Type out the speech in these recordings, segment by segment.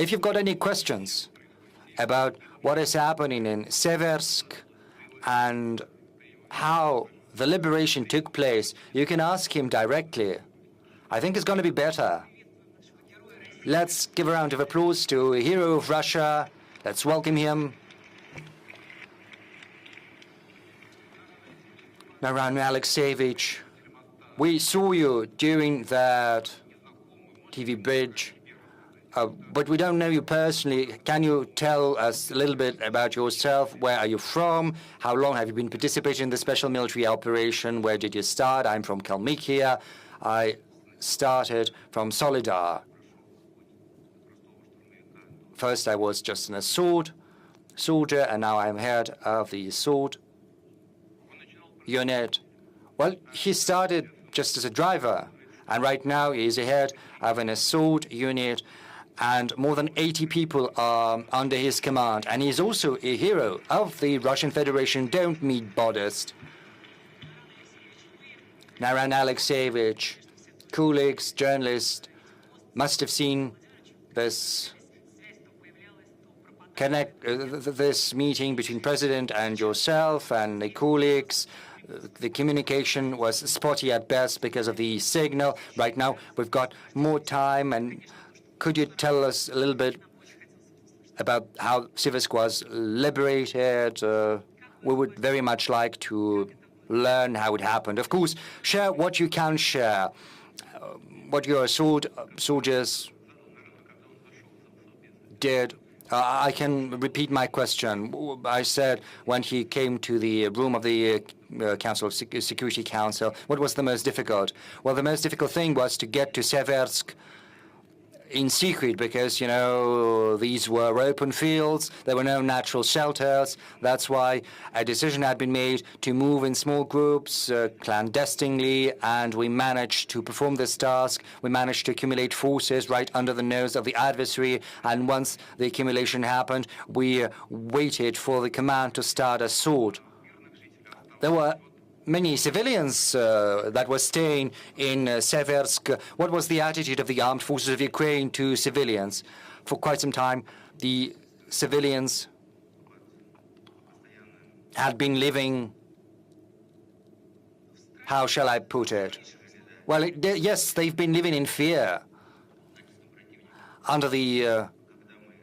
If you've got any questions about what is happening in Seversk and how the liberation took place, you can ask him directly. I think it's going to be better. Let's give a round of applause to a hero of Russia. Let's welcome him. Naran Alexeyevich, we saw you during that TV bridge, but we don't know you personally. Can you tell us a little bit about yourself? Where are you from? How long have you been participating in the special military operation? Where did you start? I'm from Kalmykia. I started from Solidar. First, I was just an soldier, and now I'm head of the sword unit. Well, he started just as a driver, and right now he's a head of an assault unit, and more than 80 people are under his command. And he's also a hero of the Russian Federation. Don't be modest. Naran Alexeyevich, colleagues, journalists, must have seen this this meeting between President and yourself and the colleagues. The communication was spotty at best because of the signal. Right now, we've got more time. And could you tell us a little bit about how Seversk was liberated? We would very much like to learn how it happened. Of course, share what you can share, what your soldiers did. I can repeat my question. I said when he came to the room of the Security Council, what was the most difficult? Well, the most difficult thing was to get to Seversk in secret because, you know, these were open fields. There were no natural shelters. That's why a decision had been made to move in small groups, clandestinely, and we managed to perform this task. We managed to accumulate forces right under the nose of the adversary, and once the accumulation happened, we waited for the command to start assault. There were many civilians that were staying in Seversk. What was the attitude of the armed forces of Ukraine to civilians? For quite some time, the civilians had been living, how shall I put it? Well, yes, they've been living in fear under the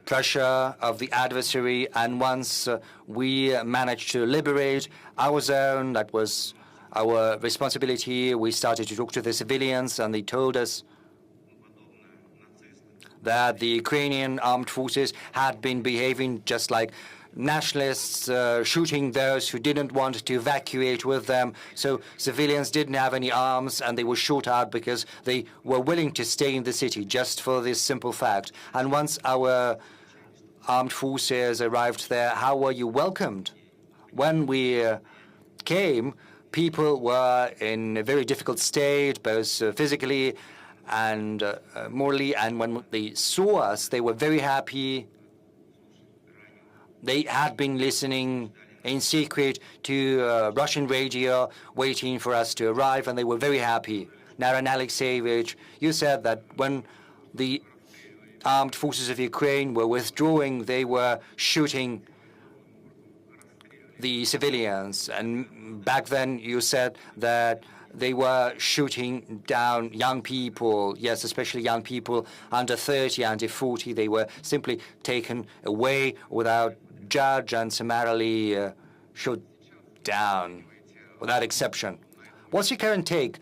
pressure of the adversary, and once we managed to liberate our zone, that was our responsibility. We started to talk to the civilians, and they told us that the Ukrainian armed forces had been behaving just like nationalists, shooting those who didn't want to evacuate with them. So civilians didn't have any arms, and they were shot out because they were willing to stay in the city just for this simple fact. And once our armed forces arrived there, how were you welcomed? When we came, people were in a very difficult state, both physically and morally, and when they saw us, they were very happy. They had been listening in secret to Russian radio, waiting for us to arrive, and they were very happy. Naran Alexeyevich, you said that when the armed forces of Ukraine were withdrawing, they were shooting the civilians. And back then you said that they were shooting down young people, yes, especially young people under 30, under 40. They were simply taken away without judge and summarily shot down, without exception. What's your current take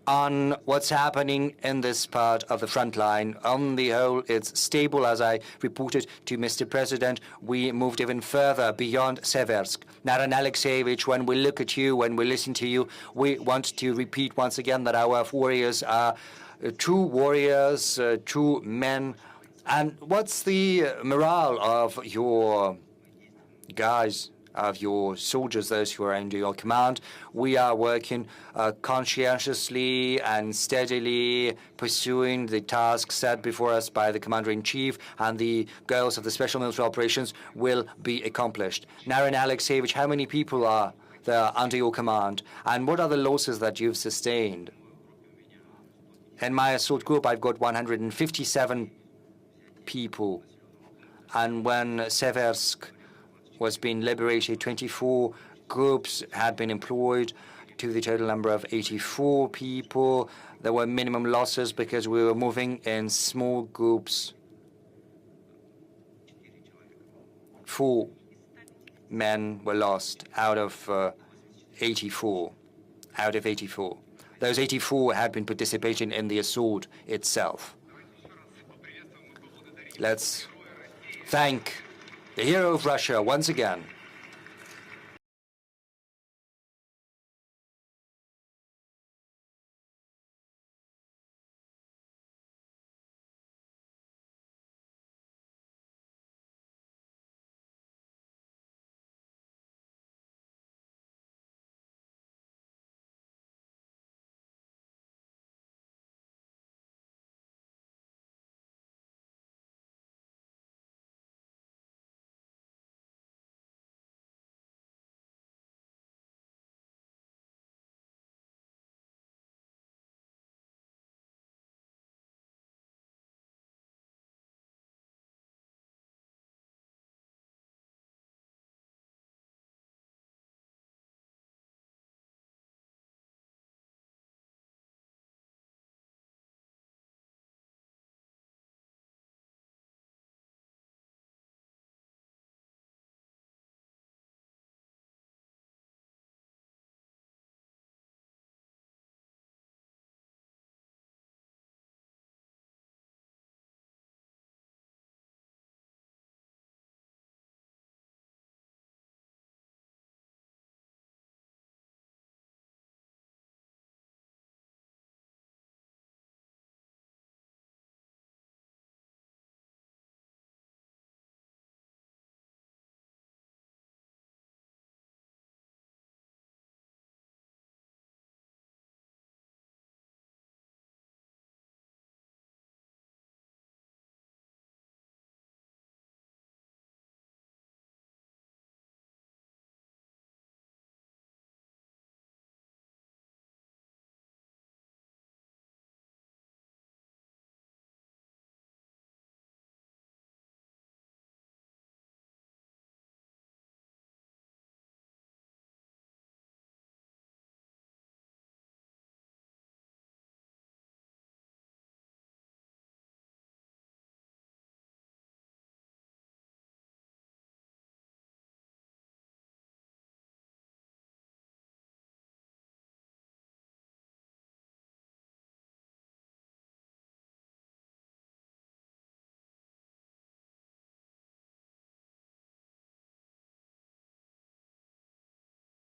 on what's happening in this part of the front line? On the whole, it's stable. As I reported to Mr. President, we moved even further beyond Seversk. Naran Alexeyevich, when we look at you, when we listen to you, we want to repeat once again that our warriors are true warriors, true men. And what's the morale of your guys, of your soldiers, those who are under your command? We are working conscientiously and steadily, pursuing the tasks set before us by the Commander-in-Chief, and the goals of the Special Military Operations will be accomplished. Naran Alexeyevich, how many people are there under your command, and what are the losses that you've sustained? In my assault group, I've got 157 people. And when Seversk was being liberated, 24 groups had been employed to the total number of 84 people. There were minimum losses because we were moving in small groups. 4 men were lost out of 84. Those 84 had been participating in the assault itself. Let's thank the hero of Russia once again.